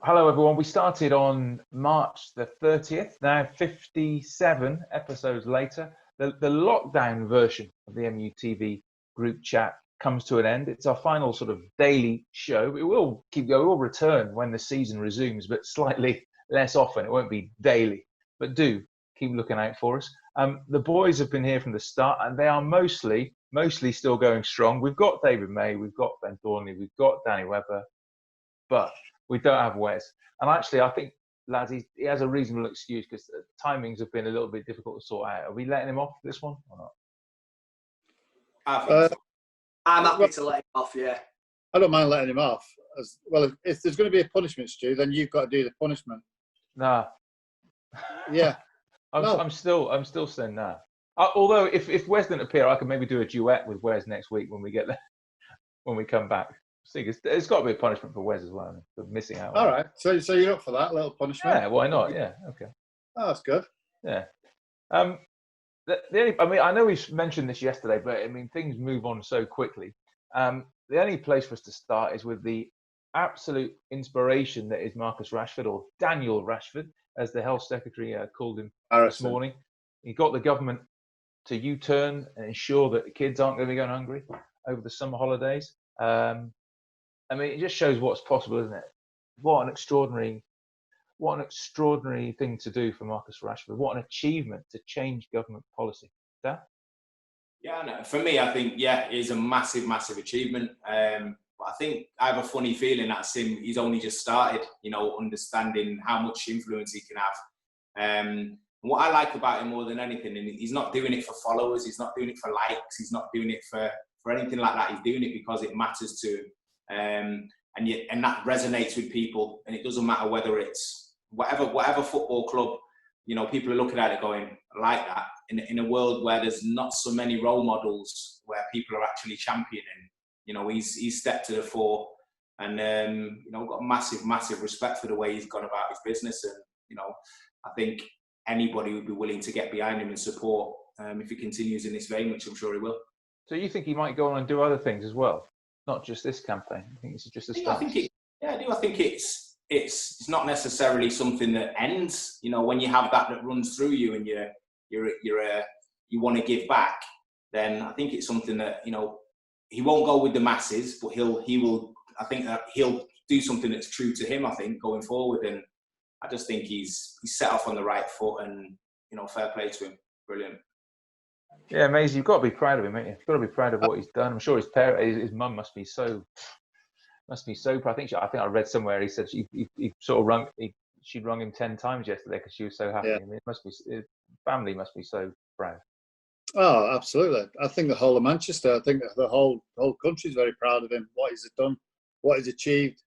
Hello, everyone. We started on March the 30th. Now, 57 episodes later, the lockdown version of the MUTV group chat comes to an end. It's our final sort of daily show. It will keep going. It will return when the season resumes, but slightly less often. It won't be daily, but do keep looking out for us. The boys have been here from the start, and they are mostly still going strong. We've got David May, we've got Ben Thornley, we've got Danny Webber, but we don't have Wes. And actually, I think, lads, he has a reasonable excuse because timings have been a little bit difficult to sort out. Are we letting him off this one or not? I think so. I'm happy to let him off, yeah. I don't mind letting him off. As well, if there's going to be a punishment, Stu, then you've got to do the punishment. Nah. Yeah. I'm still saying nah. Although if Wes didn't appear, I could maybe do a duet with Wes next week when we get there, when we come back. It's got to be a punishment for Wes as well for missing out. All right. So you're up for that little punishment? Yeah. Why not? Yeah. Okay. Oh, that's good. Yeah. I know we mentioned this yesterday, but I mean things move on so quickly. The only place for us to start is with the absolute inspiration that is Marcus Rashford, or Daniel Rashford, as the health secretary called him this morning. He got the government to U-turn and ensure that the kids aren't going to be going hungry over the summer holidays. I mean, it just shows what's possible, isn't it? What an extraordinary thing to do for Marcus Rashford. What an achievement to change government policy. Dan? Yeah, no, for me, I think, it is a massive, massive achievement. But I think I have a funny feeling that he's only just started, understanding how much influence he can have. What I like about him more than anything, and he's not doing it for followers, he's not doing it for likes, he's not doing it for anything like that. He's doing it because it matters to him. And that resonates with people, and it doesn't matter whether it's whatever football club, people are looking at it going, like that, in a world where there's not so many role models where people are actually championing. He's stepped to the fore, and got massive respect for the way he's gone about his business, and I think anybody would be willing to get behind him and support if he continues in this vein, which I'm sure he will. So you think he might go on and do other things as well, not just this campaign? I think it's just a start. I do. I think it's not necessarily something that ends. When you have that runs through you, and you want to give back, then I think it's something that he won't go with the masses, but he will. I think that he'll do something that's true to him. I think going forward, and I just think he's set off on the right foot, and fair play to him. Brilliant. Yeah, amazing. You've got to be proud of him, mate. You've got to be proud of what he's done. I'm sure his mum must be so proud. I think I read somewhere he said she'd rung him 10 times yesterday because she was so happy. Yeah. I mean, his family must be so proud. Oh, absolutely. I think the whole of Manchester, I think the whole country is very proud of him, what he's done, what he's achieved,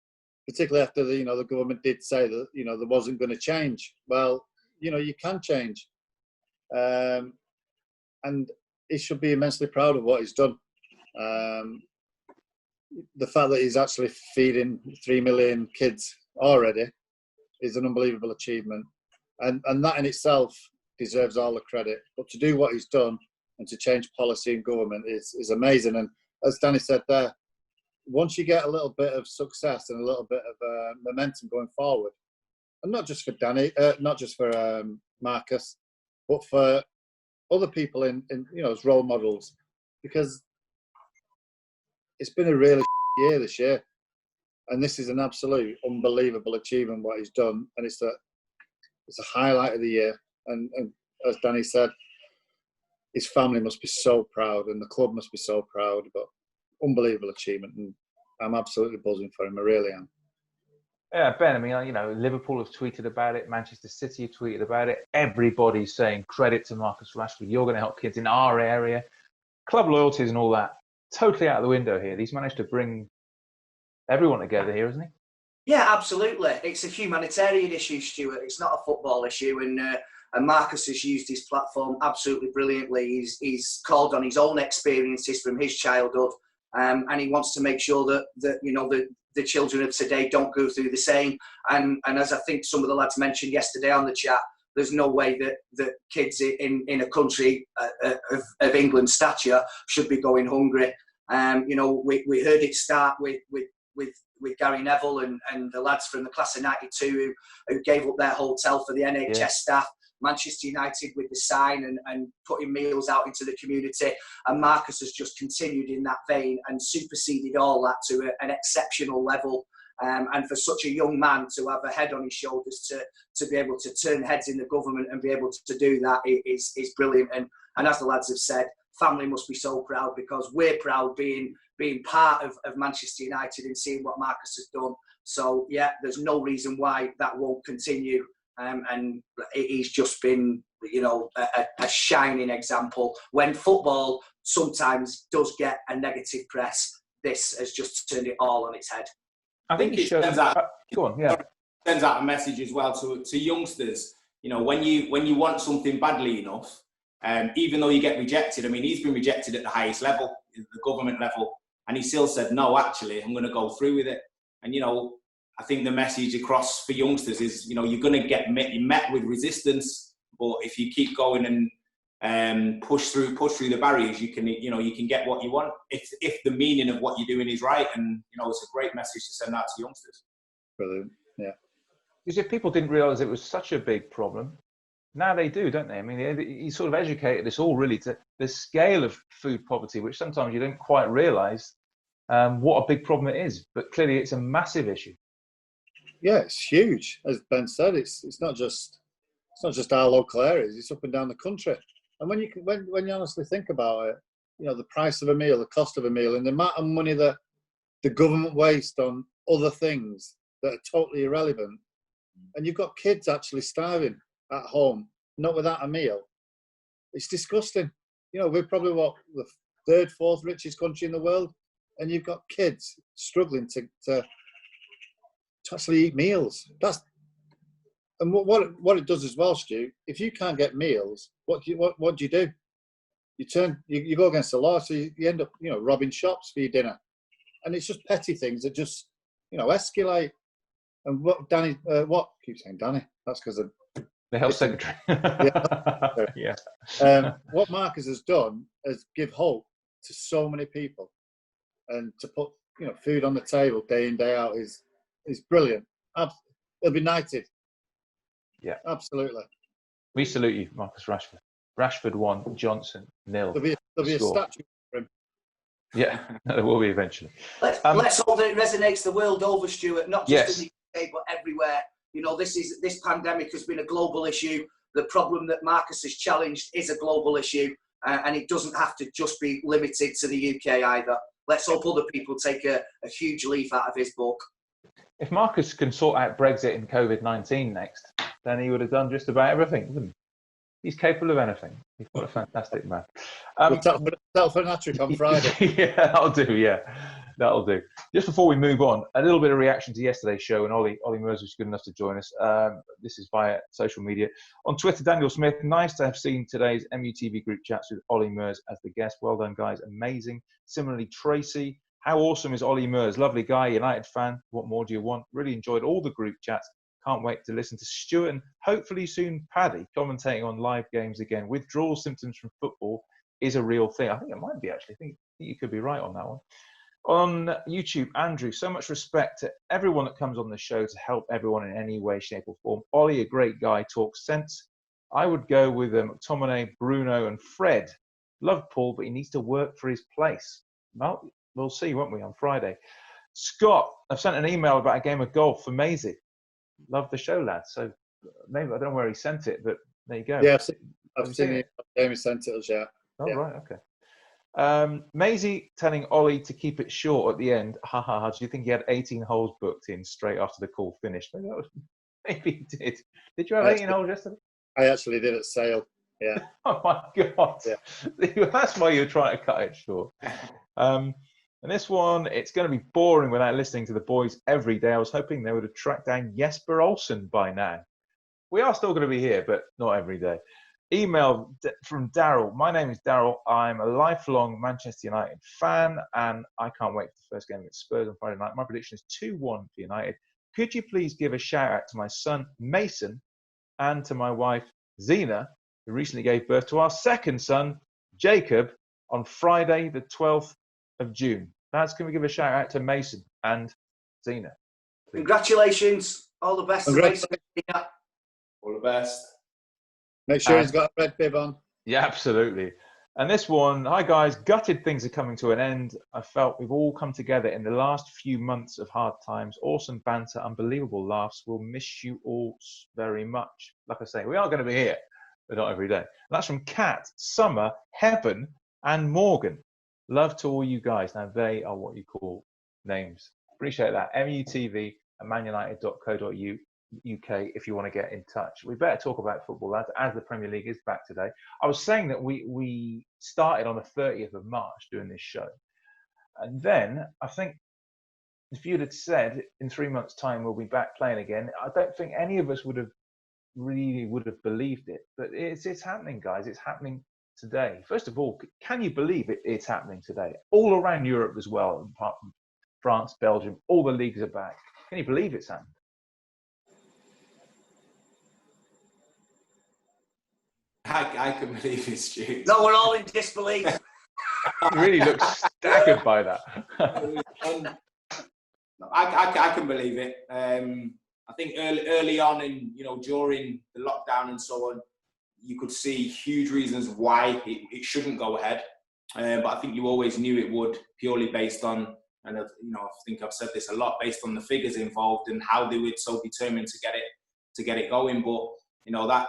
particularly after the government did say that, there wasn't going to change. Well, you can change. And he should be immensely proud of what he's done. The fact that he's actually feeding 3 million kids already is an unbelievable achievement. And that in itself deserves all the credit. But to do what he's done and to change policy in government is amazing. And as Danny said there, once you get a little bit of success and a little bit of momentum going forward, and not just for Danny, not just for Marcus, but for other people in as role models, because it's been a really year this year, and this is an absolute unbelievable achievement what he's done, and it's a highlight of the year. And as Danny said, his family must be so proud, and the club must be so proud. But unbelievable achievement, and I'm absolutely buzzing for him. I really am. Yeah, Ben, I mean, Liverpool have tweeted about it. Manchester City have tweeted about it. Everybody's saying credit to Marcus Rashford. You're going to help kids in our area. Club loyalties and all that, totally out of the window here. He's managed to bring everyone together here, hasn't he? Yeah, absolutely. It's a humanitarian issue, Stuart. It's not a football issue. And Marcus has used his platform absolutely brilliantly. He's called on his own experiences from his childhood. And he wants to make sure that the children of today don't go through the same. And as I think some of the lads mentioned yesterday on the chat, there's no way that kids in a country of England's stature should be going hungry. We heard it start with Gary Neville and the lads from the class of '92 who gave up their hotel for the NHS staff. Manchester United with the sign and putting meals out into the community. And Marcus has just continued in that vein and superseded all that to an exceptional level. And for such a young man to have a head on his shoulders to be able to turn heads in the government and be able to do that is brilliant. And as the lads have said, family must be so proud, because we're proud being part of Manchester United and seeing what Marcus has done. So, yeah, there's no reason why that won't continue. And he's just been, a shining example. When football sometimes does get a negative press, this has just turned it all on its head. I think it sends out, go on, yeah. Sends out a message as well to youngsters. When you want something badly enough, even though you get rejected. I mean, he's been rejected at the highest level, the government level, and he still said, no, actually, I'm going to go through with it. And, I think the message across for youngsters is, you're going to get met with resistance, but if you keep going and push through the barriers, you can get what you want if the meaning of what you're doing is right. And it's a great message to send out to youngsters. Brilliant, yeah. Because if people didn't realise it was such a big problem, now they do, don't they? I mean, he sort of educated us all really to the scale of food poverty, which sometimes you don't quite realise what a big problem it is. But clearly, it's a massive issue. Yeah, it's huge. As Ben said, it's not just our local areas; it's up and down the country. And when you honestly think about it, the price of a meal, the cost of a meal, and the amount of money that the government waste on other things that are totally irrelevant, and you've got kids actually starving at home, not without a meal. It's disgusting. We're probably the third, fourth richest country in the world, and you've got kids struggling to actually eat meals. And what it does as well, Stu. If you can't get meals, what do you do? You go against the law, so you end up robbing shops for your dinner, and it's just petty things that just escalate. And what Danny, what I keep saying Danny? That's because of the health secretary. Yeah. What Marcus has done is give hope to so many people, and to put food on the table day in day out is brilliant. He'll be knighted. Yeah, absolutely. We salute you, Marcus Rashford. Rashford 1, Johnson 0. There'll be a statue for him. Yeah, there will be eventually. Let's hope that it resonates the world over, Stuart, not just in the UK, but everywhere. This pandemic has been a global issue. The problem that Marcus has challenged is a global issue, and it doesn't have to just be limited to the UK either. Let's hope other people take a huge leaf out of his book. If Marcus can sort out Brexit and COVID-19 next, then he would have done just about everything, wouldn't he? He's capable of anything. He's got a fantastic man. We'll tell for an hat-trick on Friday. Yeah, that'll do. Yeah, that'll do. Just before we move on, a little bit of reaction to yesterday's show, and Ollie Mers was good enough to join us. This is via social media. On Twitter, Daniel Smith, nice to have seen today's MUTV group chats with Ollie Mers as the guest. Well done, guys. Amazing. Similarly, Tracy, how awesome is Ollie Mers? Lovely guy, United fan. What more do you want? Really enjoyed all the group chats. Can't wait to listen to Stuart and hopefully soon Paddy commentating on live games again. Withdrawal symptoms from football is a real thing. I think it might be, actually. I think you could be right on that one. On YouTube, Andrew, so much respect to everyone that comes on the show to help everyone in any way, shape or form. Ollie, a great guy, talks sense. I would go with McTominay, Bruno and Fred. Love Paul, but he needs to work for his place. Well, we'll see, won't we, on Friday. Scott, I've sent an email about a game of golf for Maisie. Love the show, lads. So maybe I don't know where he sent it, but there you go. Yeah, I've seen it. Jamie sent it us, yeah. Oh, yeah. Right, okay. Maisie telling Ollie to keep it short at the end. Do you think he had 18 holes booked in straight after the call finished? Maybe he did. Did you have 18 holes yesterday? I actually did at Sale, yeah. Oh, my God. Yeah. That's why you were trying to cut it short. And this one, it's going to be boring without listening to the boys every day. I was hoping they would have tracked down Jesper Olsen by now. We are still going to be here, but not every day. Email from Daryl. My name is Daryl. I'm a lifelong Manchester United fan, and I can't wait for the first game against Spurs on Friday night. My prediction is 2-1 for United. Could you please give a shout out to my son, Mason, and to my wife, Zena, who recently gave birth to our second son, Jacob, on Friday, the 12th of June. Lads, can we give a shout out to Mason and Tina. Please. Congratulations. All the best. All the best. Make sure he's got a red bib on. Yeah, absolutely. And this one, hi guys, gutted things are coming to an end. I felt we've all come together in the last few months of hard times. Awesome banter, unbelievable laughs. We'll miss you all very much. Like I say, we are going to be here, but not every day. And that's from Kat, Summer, Heaven, and Morgan. Love to all you guys. Now, they are what you call names. Appreciate that. MUTV and manunited.co.uk if you want to get in touch. We better talk about football, lads, as the Premier League is back today. I was saying that we started on the 30th of March doing this show. And then I think if you'd have said in 3 months' time we'll be back playing again, I don't think any of us would have believed it. But it's happening, guys. It's happening today. First of all, can you believe it's happening today? All around Europe as well, apart from France, Belgium, all the leagues are back. Can you believe it's happened? I can believe it, Stu. No, we're all in disbelief. You really look staggered by that. I can believe it. I think early on, and during the lockdown and so on, you could see huge reasons why it shouldn't go ahead. But I think you always knew it would, purely based on, and I think I've said this a lot, based on the figures involved and how they were so determined to get it going. But that.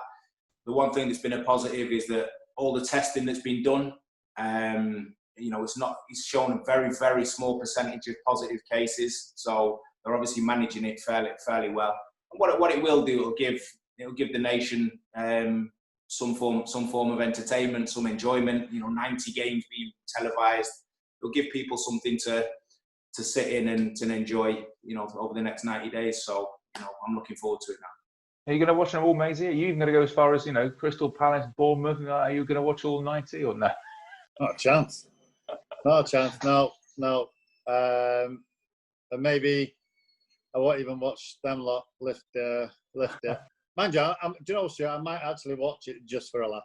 The one thing that's been a positive is that all the testing that's been done, it's shown a very, very small percentage of positive cases. So they're obviously managing it fairly well. And what it will do, it'll give the nation some form of entertainment, some enjoyment. 90 games being televised. It'll give people something to sit in and to enjoy, over the next 90 days. So I'm looking forward to it now. Are you going to watch them all, Maisie? Are you even going to go as far as, Crystal Palace, Bournemouth? Are you going to watch all 90 or no? Not a chance. Not a chance. No. And maybe I won't even watch them lot lift it. Mind you, do you know, Stuart, I might actually watch it just for a laugh.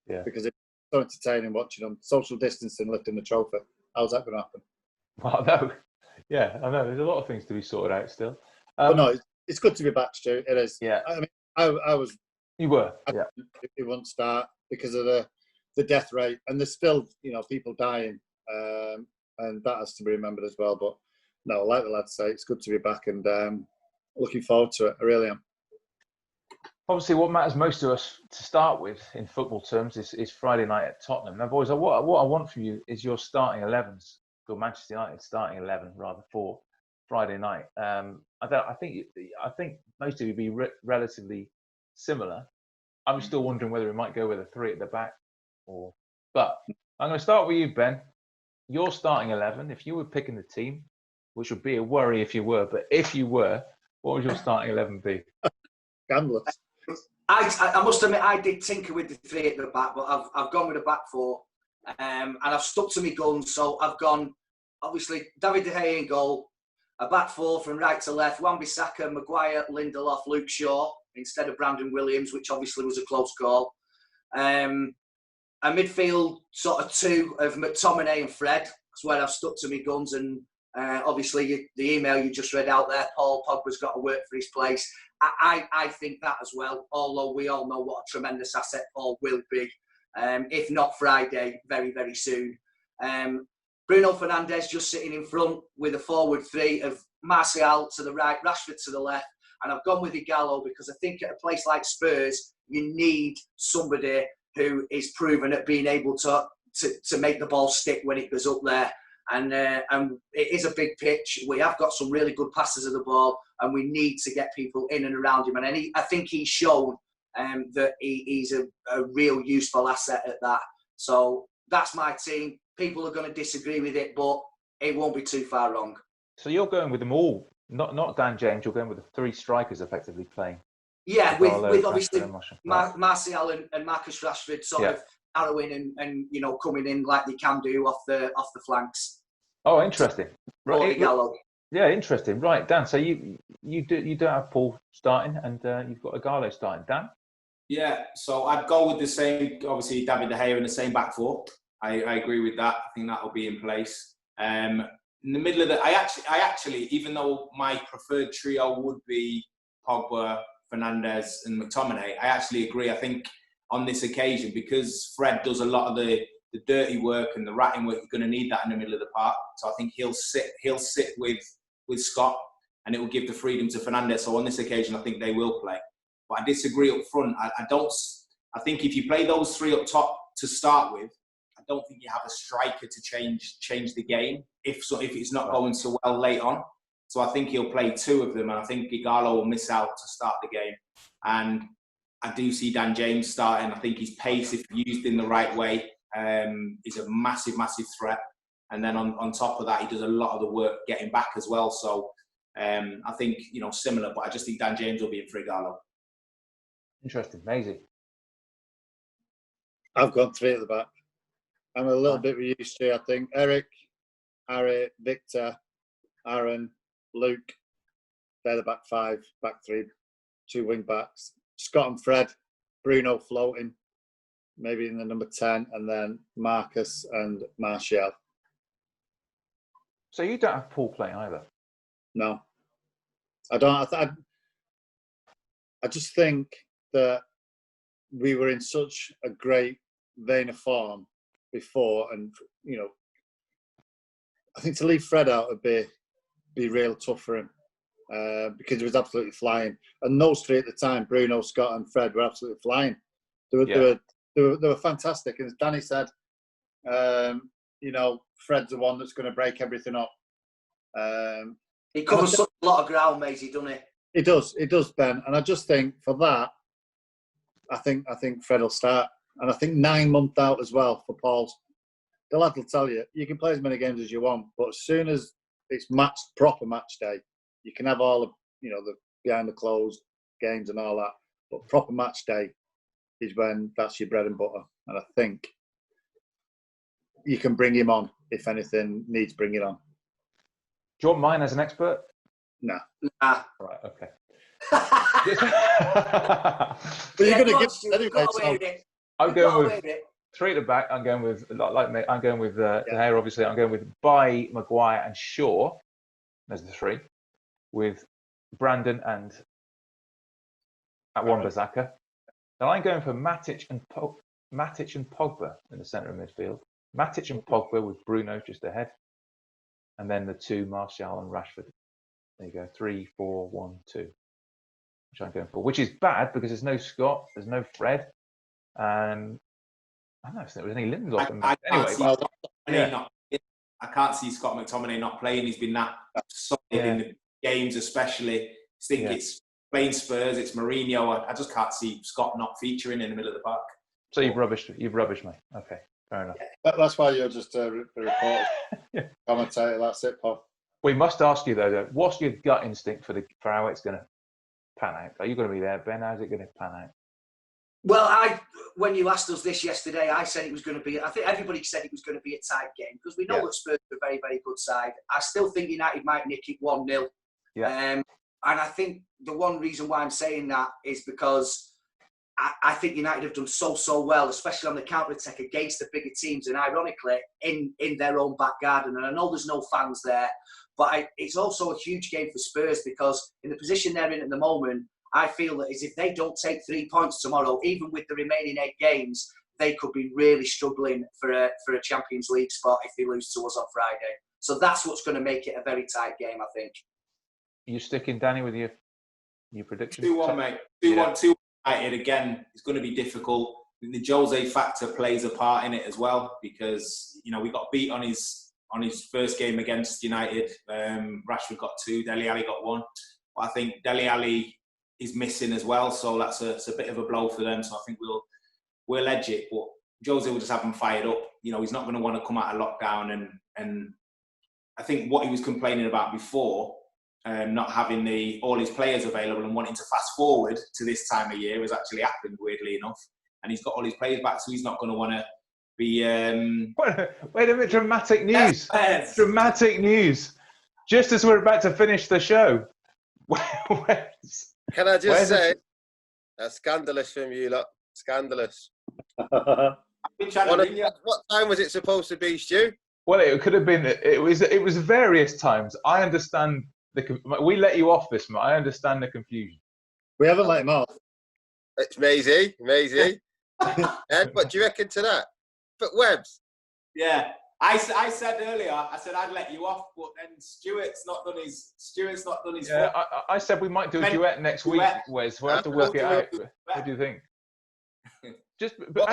Yeah. Because it's so entertaining watching them. Social distancing, lifting the trophy. How's that going to happen? Well, no. Yeah, I know. There's a lot of things to be sorted out still. But no, it's good to be back, Stu. It is. Yeah. I mean, I was. You were. Yeah. It won't start because of the death rate, and there's still people dying, and that has to be remembered as well. But no, like the lads say, it's good to be back, and looking forward to it. I really am. Obviously, what matters most to us to start with in football terms is Friday night at Tottenham. Now, boys, what I want from you is your starting 11s, for Manchester United starting 11 rather for Friday night. I think most of you be relatively similar. I'm still wondering whether we might go with a 3 at the back, but I'm going to start with you, Ben. Your starting 11. If you were picking the team, which would be a worry if you were, but if you were, what would your starting 11 be? Gamblers. I must admit, I did tinker with the 3 at the back, but I've gone with a back 4, and I've stuck to my guns. So I've gone, obviously, David De Gea in goal. A back 4 from right to left, Wan-Bissaka, Maguire, Lindelof, Luke Shaw, instead of Brandon Williams, which obviously was a close call. A midfield sort of 2 of McTominay and Fred. That's where I've stuck to my guns. And obviously the email you just read out there, Paul Pogba's got to work for his place. I think that as well, although we all know what a tremendous asset Paul will be. If not Friday, very, very soon. Bruno Fernandes just sitting in front with a forward 3 of Martial to the right, Rashford to the left. And I've gone with Igalo because I think at a place like Spurs, you need somebody who is proven at being able to make the ball stick when it goes up there. And it is a big pitch. We have got some really good passes of the ball, and we need to get people in and around him. And I think he's shown that he's a real useful asset at that. So that's my team. People are going to disagree with it, but it won't be too far wrong. So you're going with them all, not Dan James. You're going with the 3 strikers effectively playing. Yeah, with obviously Martial and Marcus Rashford sort of arrowing and coming in like they can do off the flanks. Oh, interesting. Right. Yeah, interesting. Right, Dan. So you don't have Paul starting, and you've got Igalo starting. Dan. Yeah, so I'd go with the same. Obviously, David De Gea in the same back 4. I agree with that. I think that will be in place. in the middle of the, I actually, even though my preferred trio would be Pogba, Fernandes, and McTominay, I actually agree. I think on this occasion, because Fred does a lot of the dirty work and the ratting work, you're going to need that in the middle of the park. So I think he'll sit with Scott, and it will give the freedom to Fernandes. So on this occasion, I think they will play. But I disagree up front. I think if you play those three up top to start with, I don't think you have a striker to change the game if it's not going so well late on. So I think he'll play two of them, and I think Ighalo will miss out to start the game. And I do see Dan James starting. I think his pace, if used in the right way, is a massive, massive threat. And then on top of that, he does a lot of the work getting back as well. So I think, similar, but I just think Dan James will be in for Ighalo. Interesting. Maisie. I've gone three at the back. I'm a little bit with you, Stu. I think Eric, Harry, Victor, Aaron, Luke, they're the back five, back three, two wing backs. Scott and Fred, Bruno floating, maybe in the number 10, and then Marcus and Martial. So you don't have Paul playing either? No. I don't. I just think that we were in such a great vein of form before, and I think to leave Fred out would be real tough for him because he was absolutely flying. And those three at the time, Bruno, Scott, and Fred, were absolutely flying. They were fantastic. And as Danny said, Fred's the one that's going to break everything up. He covers such a lot of ground, Maisie, doesn't he? It does, Ben. And I just think for that, I think Fred will start. And I think 9 months out as well for Paul. The lad will tell you, you can play as many games as you want, but as soon as it's proper match day, you can have all of, the behind the closed games and all that. But proper match day is when that's your bread and butter. And I think you can bring him on if anything needs bringing on. Do you want mine as an expert? No. Nah. Right, okay. But you're going to get anyway. I'm going with three at the back. I'm going with I'm going with De Gea, obviously. I'm going with Bailly, Maguire, and Shaw. There's the three, with Brandon and Wan-Bissaka. Now I'm going for Matic and Pogba in the centre of midfield. Matic and Pogba with Bruno just ahead, and then the two Martial and Rashford. There you go, 3, 4, 1, 2. Which I'm going for, which is bad because there's no Scott, there's no Fred, and I don't know if there was any Lindelof. I can't see Scott McTominay not playing. He's been that solid in the games, especially. I think it's playing Spurs, it's Mourinho. I just can't see Scott not featuring in the middle of the park. So you've rubbished me. Okay, fair enough. That's why you're just a reporter, commentator. That's it, Paul. We must ask you though, what's your gut instinct for how it's going to pan out? Are you going to be there, Ben? How's it going to pan out? Well, when you asked us this yesterday, I said it was going to be. I think everybody said it was going to be a tight game because we know that Spurs are a very, very good side. I still think United might nick it 1-0. Yeah. And I think the one reason why I'm saying that is because I think United have done so well, especially on the counter-attack against the bigger teams, and ironically in their own back garden. And I know there's no fans there, but it's also a huge game for Spurs because in the position they're in at the moment, I feel that if they don't take 3 points tomorrow, even with the remaining 8 games, they could be really struggling for a Champions League spot if they lose to us on Friday. So that's what's going to make it a very tight game, I think. Are you sticking, Danny, with your prediction? 2-1, mate. 2-1 United. Again, it's going to be difficult. The Jose factor plays a part in it as well because, we got beat on his first game against United. Rashford got 2, Dele Alli got 1. But I think Dele Alli is missing as well, so that's a bit of a blow for them. So I think we'll edge it, but Jose will just have them fired up. He's not going to want to come out of lockdown, and I think what he was complaining about before, not having all his players available and wanting to fast forward to this time of year has actually happened, weirdly enough. And he's got all his players back, so he's not going to want to be. Wait a minute! Dramatic news! Dramatic news! Just as we're about to finish the show. Can I just say, that's scandalous from you lot. Scandalous. What time was it supposed to be, Stu? Well, it could have been. It was various times. I understand we let you off this, Matt. I understand the confusion. We haven't let him off. It's Maisie. Ed, what do you reckon to that? But Webbs. Yeah. I said earlier, I said I'd let you off, but then Stuart's not done his. Yeah, I said we might do a duet next week, Wes. We'll have to work it out. What do you think? But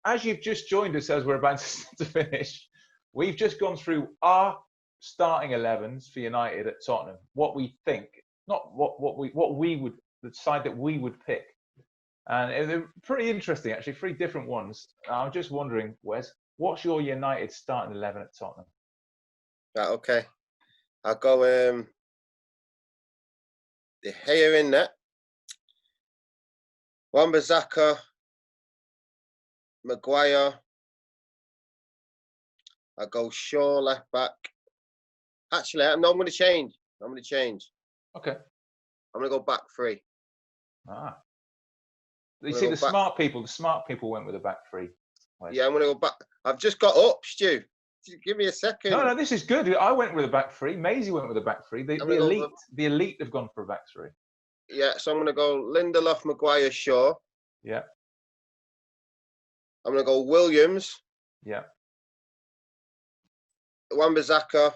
as you've just joined us as we're about to finish, we've just gone through our starting 11s for United at Tottenham. What we think, not what we would, the side that we would pick. And they're pretty interesting, actually, 3 different ones. I'm just wondering, Wes, what's your United starting 11 at Tottenham? Right, okay. I'll go De Gea in net. Wan-Bissaka, Maguire. I'll go Shaw left back. Actually, I'm going to change. Okay. I'm going to go back 3. Ah. You see, the smart people went with a back 3. Wes. Yeah, I'm going to go back. I've just got up, Stu. Give me a second. No, this is good. I went with a back 3. Maisie went with a back 3. The elite have gone for a back 3. Yeah, so I'm going to go Lindelof, Maguire, Shaw. Yeah. I'm going to go Williams. Yeah. Wan-Bissaka.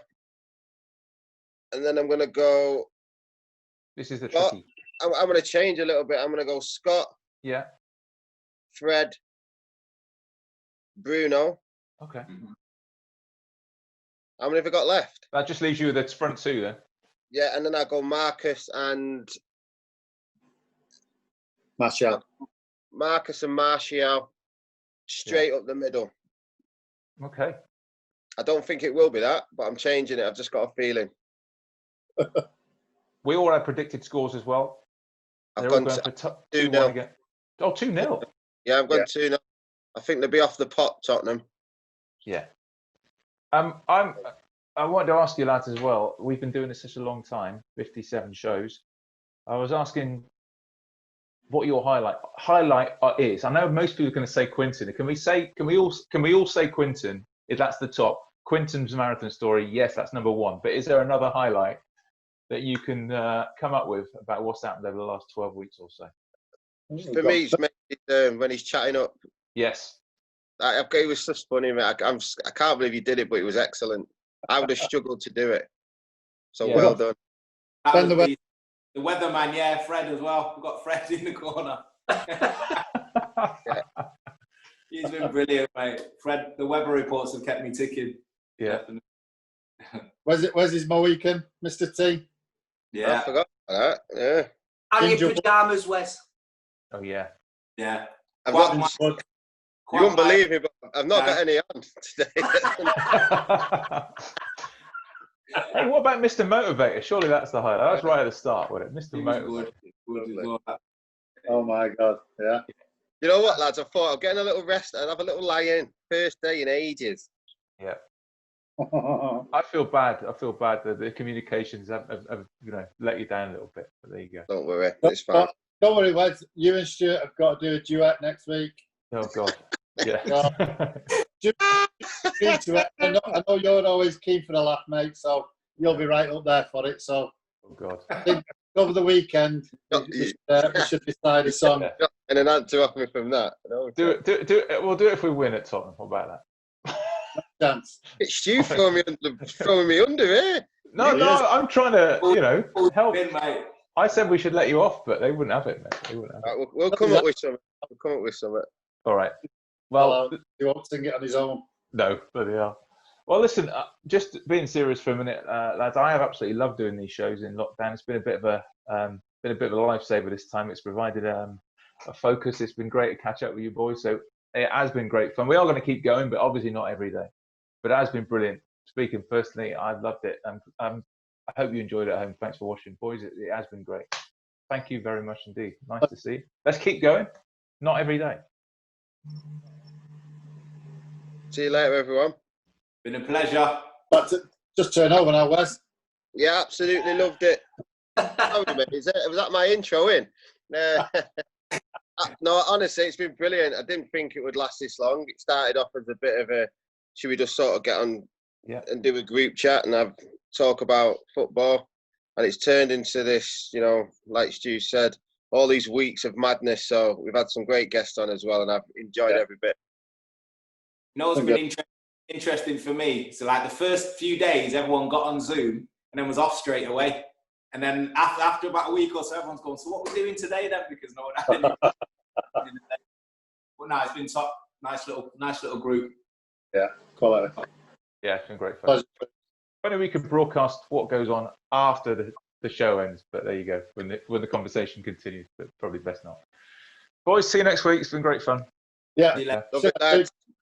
And then I'm going to go... This is the Scott. tricky. I'm going to change a little bit. I'm going to go Scott. Yeah. Fred. Bruno. Okay. How many have I got left? That just leaves you with the front 2 then. Yeah, and then I'll go Marcus and... Martial. Straight up the middle. Okay. I don't think it will be that, but I'm changing it. I've just got a feeling. We all had predicted scores as well. I've They're gone all going for 2-0 again. Oh, 2-0. Yeah, I've gone 2-0. I think they'll be off the pot, Tottenham. Yeah. I wanted to ask you, lads, as well. We've been doing this such a long time, 57 shows. I was asking what your highlight is. I know most people are going to say Quinton. Can we all say Quinton if that's the top? Quinton's marathon story, yes, that's number 1. But is there another highlight that you can come up with about what's happened over the last 12 weeks or so? For me, it's when he's chatting up. Yes. It was just funny, mate. I can't believe you did it, but it was excellent. I would have struggled to do it. So Yeah. well done. The weatherman, yeah, Fred as well. We've got Fred in the corner. Yeah. He's been brilliant, mate. Fred, the weather reports have kept me ticking. Yeah. Where's his Mohican, Mr. T? Yeah. I forgot about that. Yeah. And your pyjamas, Wes. Oh, yeah. Yeah. I've got, you wouldn't believe me, but I've not got any on today. Hey, what about Mr. Motivator? Surely that's the highlight. That's right at the start, wasn't it? Mr. Motivator. Good. Oh my God, yeah. You know what, lads? I thought I'll get a little rest and have a little lie-in. First day in ages. Yeah. I feel bad that the communications have let you down a little bit. But there you go. Don't worry, it's fine. Don't worry, Wes. You and Stuart have got to do a duet next week. Oh God. Yeah. I know you're always keen for the laugh, mate. So you'll be right up there for it. So. Oh God. I think over the weekend we should decide a song. And an answer off me from that. Do it. We'll do it if we win at Tottenham. What about that? Dance. It's Stu throwing me under here. No, I'm trying to, help. In, mate. I said we should let you off, but they wouldn't have it, mate. They wouldn't have it. Right, we'll come up with something. All right. Well, he won't sing it on his own. No, bloody hell. Well, listen, just being serious for a minute, lads. I have absolutely loved doing these shows in lockdown. It's been a bit of a lifesaver this time. It's provided a focus. It's been great to catch up with you boys. So it has been great fun. We are going to keep going, but obviously not every day. But it has been brilliant. Speaking personally, I've loved it. I hope you enjoyed it at home. Thanks for watching, boys. It has been great. Thank you very much indeed. Nice to see you. Let's keep going. Not every day. See you later, everyone. Been a pleasure. But just turn over now, Wes. Yeah, absolutely loved it. Was that my intro in? No, honestly, it's been brilliant. I didn't think it would last this long. It started off as a bit of a should we just sort of get on Yeah. and do a group chat and have talk about football? And it's turned into this, you know, like Stu said, all these weeks of madness. So we've had some great guests on as well, and I've enjoyed every bit. You know what's been interesting for me? So like the first few days, everyone got on Zoom and then was off straight away. And then after about a week or so, everyone's going, so what we're doing today then? Because no one had any. But no, it's been top. Nice little group. Yeah, quality. Yeah, it's been great fun. Funny we could broadcast what goes on after the show ends, but there you go. When the conversation continues, but probably best not. Boys, see you next week. It's been great fun. Yeah. See you later. Love it, lads.